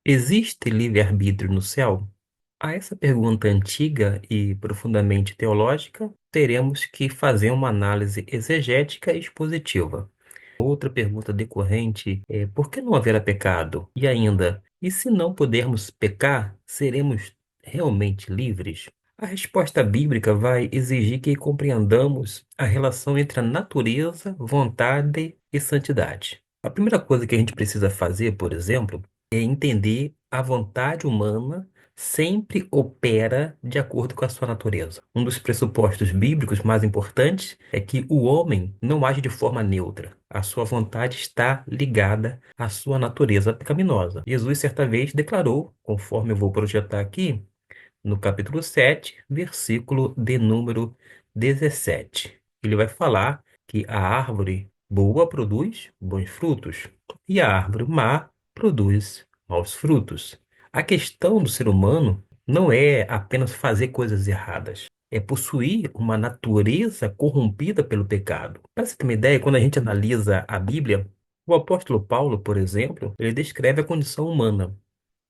Existe livre-arbítrio no céu? A essa pergunta antiga e profundamente teológica, teremos que fazer uma análise exegética e expositiva. Outra pergunta decorrente é: por que não haverá pecado? E ainda, e se não pudermos pecar, seremos realmente livres? A resposta bíblica vai exigir que compreendamos a relação entre a natureza, vontade e santidade. A primeira coisa que a gente precisa fazer, por exemplo, é entender a vontade humana sempre opera de acordo com a sua natureza. Um dos pressupostos bíblicos mais importantes é que o homem não age de forma neutra. A sua vontade está ligada à sua natureza pecaminosa. Jesus, certa vez, declarou, conforme eu vou projetar aqui, no capítulo 7, versículo de número 17. Ele vai falar que a árvore boa produz bons frutos e a árvore má produz maus frutos. A questão do ser humano não é apenas fazer coisas erradas, é possuir uma natureza corrompida pelo pecado. Para você ter uma ideia, quando a gente analisa a Bíblia, o apóstolo Paulo, por exemplo, ele descreve a condição humana.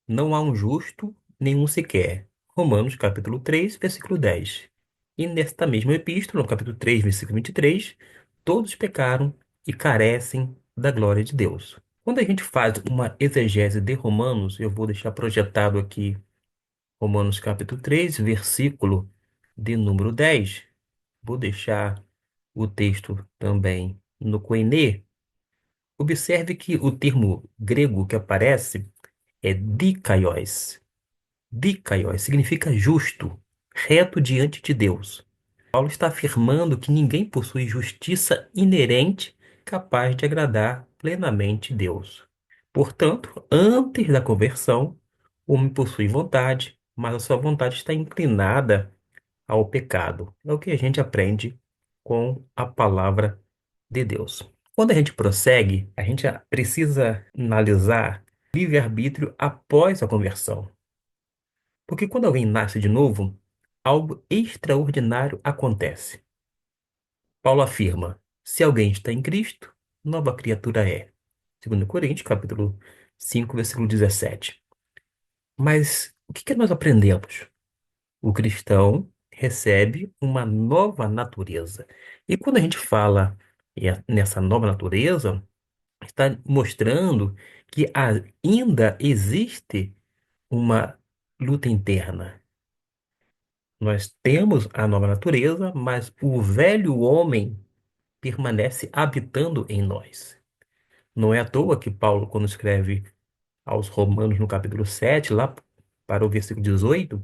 Não há um justo, nenhum sequer. Romanos capítulo 3, versículo 10. E nesta mesma epístola, no capítulo 3, versículo 23, todos pecaram e carecem da glória de Deus. Quando a gente faz uma exegese de Romanos, eu vou deixar projetado aqui Romanos capítulo 3, versículo de número 10. Vou deixar o texto também no Koine. Observe que o termo grego que aparece é dikaios. Dikaios significa justo, reto diante de Deus. Paulo está afirmando que ninguém possui justiça inerente capaz de agradar plenamente Deus. Portanto, antes da conversão, o homem possui vontade, mas a sua vontade está inclinada ao pecado. É o que a gente aprende com a palavra de Deus. Quando a gente prossegue, a gente precisa analisar livre-arbítrio após a conversão. Porque quando alguém nasce de novo, algo extraordinário acontece. Paulo afirma: se alguém está em Cristo, nova criatura é. 2 Coríntios, capítulo 5, versículo 17. Mas o que nós aprendemos? O cristão recebe uma nova natureza. E quando a gente fala nessa nova natureza, está mostrando que ainda existe uma luta interna. Nós temos a nova natureza, mas o velho homem permanece habitando em nós. Não é à toa que Paulo, quando escreve aos Romanos no capítulo 7, lá para o versículo 18,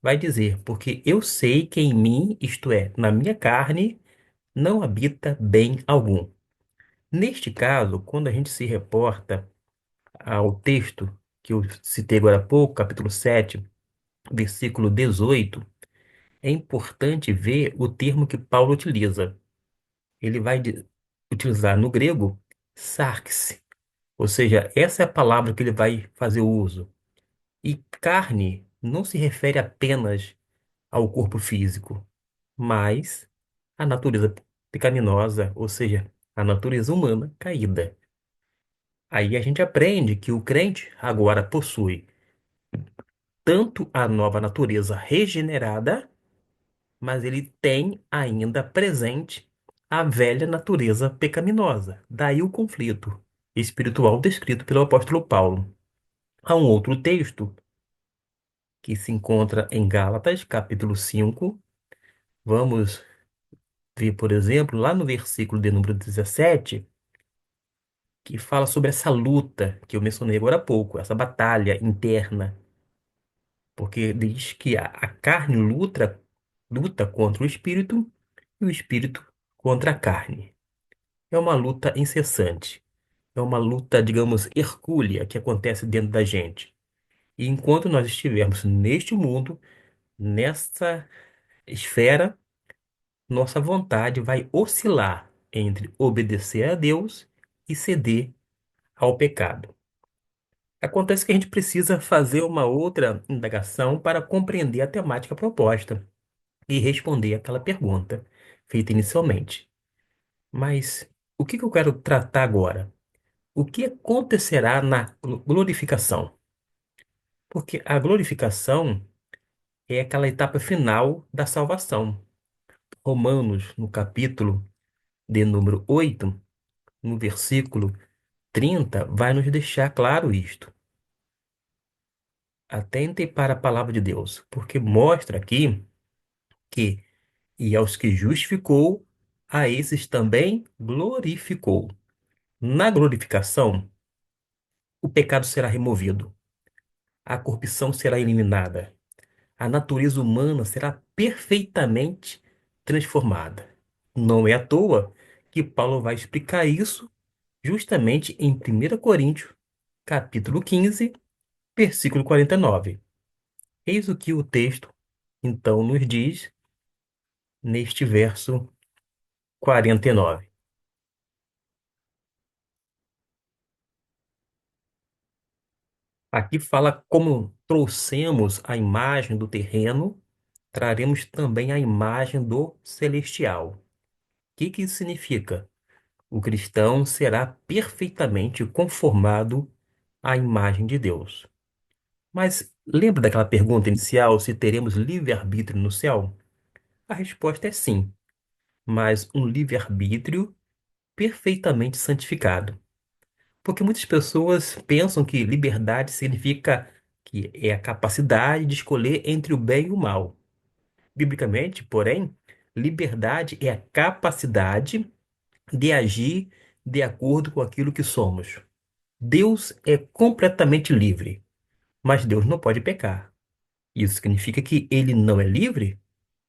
vai dizer: porque eu sei que em mim, isto é, na minha carne, não habita bem algum. Neste caso, quando a gente se reporta ao texto que eu citei agora há pouco, capítulo 7, versículo 18, é importante ver o termo que Paulo utiliza. Ele vai utilizar no grego sarx, ou seja, essa é a palavra que ele vai fazer o uso. E carne não se refere apenas ao corpo físico, mas à natureza pecaminosa, ou seja, à natureza humana caída. Aí a gente aprende que o crente agora possui tanto a nova natureza regenerada, mas ele tem ainda presente a velha natureza pecaminosa. Daí o conflito espiritual descrito pelo apóstolo Paulo. Há um outro texto que se encontra em Gálatas, capítulo 5. Vamos ver, por exemplo, lá no versículo de número 17, que fala sobre essa luta que eu mencionei agora há pouco, essa batalha interna, porque diz que a carne luta contra o espírito e o espírito contra a carne. É uma luta incessante. É uma luta, digamos, hercúlea que acontece dentro da gente. E enquanto nós estivermos neste mundo, nessa esfera, nossa vontade vai oscilar entre obedecer a Deus e ceder ao pecado. Acontece que a gente precisa fazer uma outra indagação para compreender a temática proposta e responder aquela pergunta feita inicialmente. Mas o que eu quero tratar agora? O que acontecerá na glorificação? Porque a glorificação é aquela etapa final da salvação. Romanos, no capítulo de número 8, no versículo 30, vai nos deixar claro isto. Atentem para a palavra de Deus, porque mostra aqui que, e aos que justificou, a esses também glorificou. Na glorificação, o pecado será removido, a corrupção será eliminada, a natureza humana será perfeitamente transformada. Não é à toa que Paulo vai explicar isso justamente em 1 Coríntios, capítulo 15, versículo 49. Eis o que o texto então nos diz neste verso 49. Aqui fala como trouxemos a imagem do terreno, traremos também a imagem do celestial. O que que isso significa? O cristão será perfeitamente conformado à imagem de Deus. Mas lembra daquela pergunta inicial se teremos livre-arbítrio no céu? A resposta é sim, mas um livre-arbítrio perfeitamente santificado. Porque muitas pessoas pensam que liberdade significa que é a capacidade de escolher entre o bem e o mal. Biblicamente, porém, liberdade é a capacidade de agir de acordo com aquilo que somos. Deus é completamente livre, mas Deus não pode pecar. Isso significa que ele não é livre?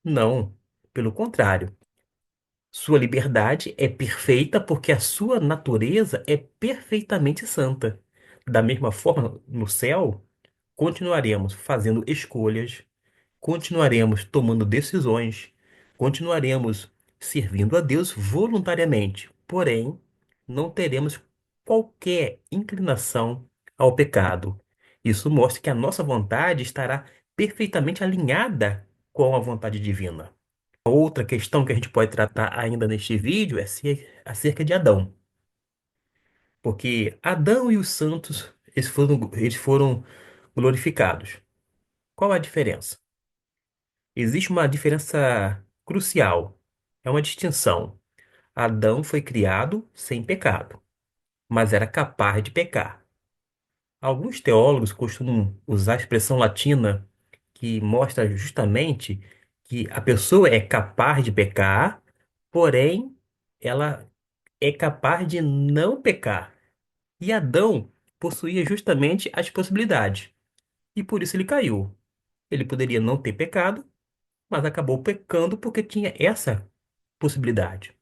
Não, pelo contrário. Sua liberdade é perfeita porque a sua natureza é perfeitamente santa. Da mesma forma, no céu, continuaremos fazendo escolhas, continuaremos tomando decisões, continuaremos servindo a Deus voluntariamente. Porém, não teremos qualquer inclinação ao pecado. Isso mostra que a nossa vontade estará perfeitamente alinhada com a vontade divina. Outra questão que a gente pode tratar ainda neste vídeo é acerca de Adão. Porque Adão e os santos, eles foram glorificados. Qual a diferença? Existe uma diferença crucial. É uma distinção. Adão foi criado sem pecado, mas era capaz de pecar. Alguns teólogos costumam usar a expressão latina que mostra justamente que a pessoa é capaz de pecar, porém ela é capaz de não pecar. E Adão possuía justamente as possibilidades, e por isso ele caiu. Ele poderia não ter pecado, mas acabou pecando porque tinha essa possibilidade.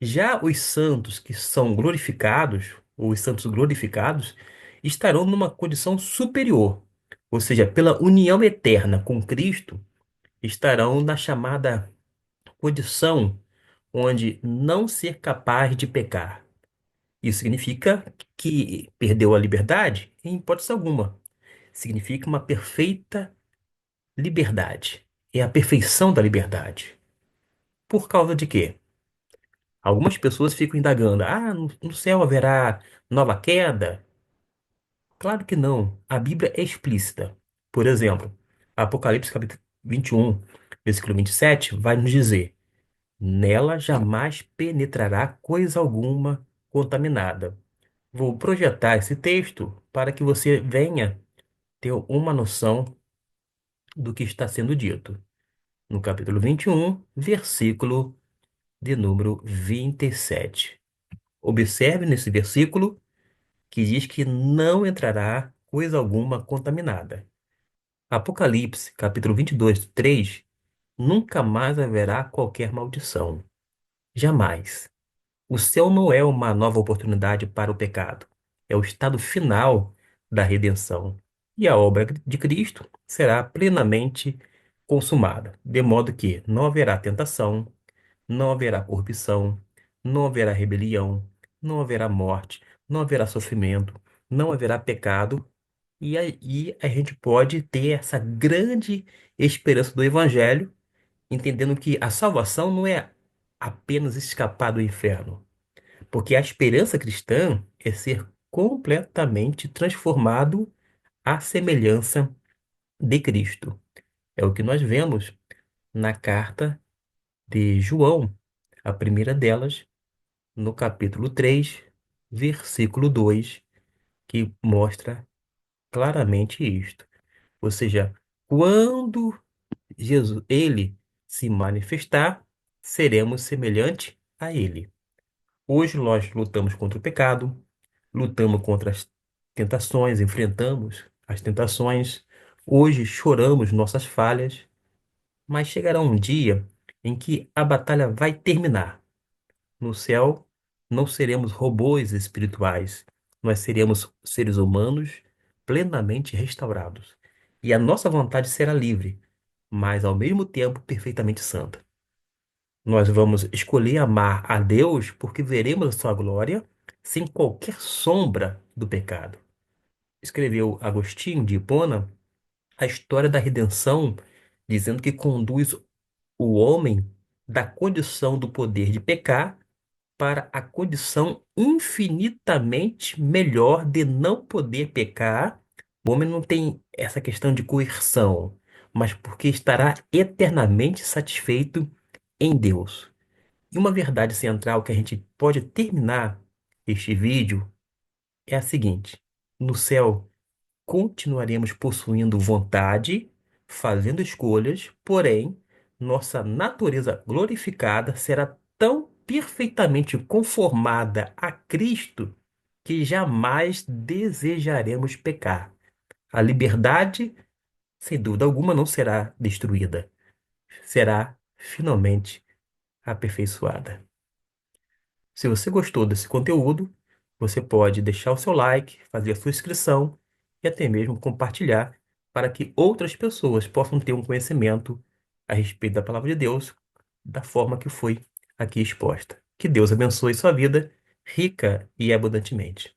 Já os santos que são glorificados, ou os santos glorificados, estarão numa condição superior, ou seja, pela união eterna com Cristo, estarão na chamada condição onde não ser capaz de pecar. Isso significa que perdeu a liberdade? Em hipótese alguma. Significa uma perfeita liberdade. É a perfeição da liberdade. Por causa de quê? Algumas pessoas ficam indagando: no céu haverá nova queda? Claro que não. A Bíblia é explícita. Por exemplo, Apocalipse capítulo 21, versículo 27, vai nos dizer: nela jamais penetrará coisa alguma contaminada. Vou projetar esse texto para que você venha ter uma noção do que está sendo dito. No capítulo 21, versículo de número 27. Observe nesse versículo que diz que não entrará coisa alguma contaminada. Apocalipse, capítulo 22, 3, nunca mais haverá qualquer maldição. Jamais. O céu não é uma nova oportunidade para o pecado. É o estado final da redenção. E a obra de Cristo será plenamente consumada, de modo que não haverá tentação, não haverá corrupção, não haverá rebelião, não haverá morte, não haverá sofrimento, não haverá pecado, e aí a gente pode ter essa grande esperança do Evangelho, entendendo que a salvação não é apenas escapar do inferno, porque a esperança cristã é ser completamente transformado à semelhança de Cristo. É o que nós vemos na carta de João, a primeira delas, no capítulo 3, versículo 2, que mostra claramente isto. Ou seja, quando Jesus, ele se manifestar, seremos semelhante a ele. Hoje nós lutamos contra o pecado, lutamos contra as tentações, enfrentamos as tentações. Hoje choramos nossas falhas, mas chegará um dia em que a batalha vai terminar. No céu, não seremos robôs espirituais, nós seremos seres humanos plenamente restaurados. E a nossa vontade será livre, mas ao mesmo tempo perfeitamente santa. Nós vamos escolher amar a Deus porque veremos a sua glória sem qualquer sombra do pecado. Escreveu Agostinho de Hipona a história da redenção, dizendo que conduz o homem da condição do poder de pecar para a condição infinitamente melhor de não poder pecar. O homem não tem essa questão de coerção, mas porque estará eternamente satisfeito em Deus. E uma verdade central que a gente pode terminar este vídeo é a seguinte: no céu continuaremos possuindo vontade, fazendo escolhas, porém, nossa natureza glorificada será tão perfeitamente conformada a Cristo que jamais desejaremos pecar. A liberdade, sem dúvida alguma, não será destruída, será finalmente aperfeiçoada. Se você gostou desse conteúdo, você pode deixar o seu like, fazer a sua inscrição e até mesmo compartilhar para que outras pessoas possam ter um conhecimento a respeito da palavra de Deus da forma que foi aqui exposta. Que Deus abençoe sua vida rica e abundantemente.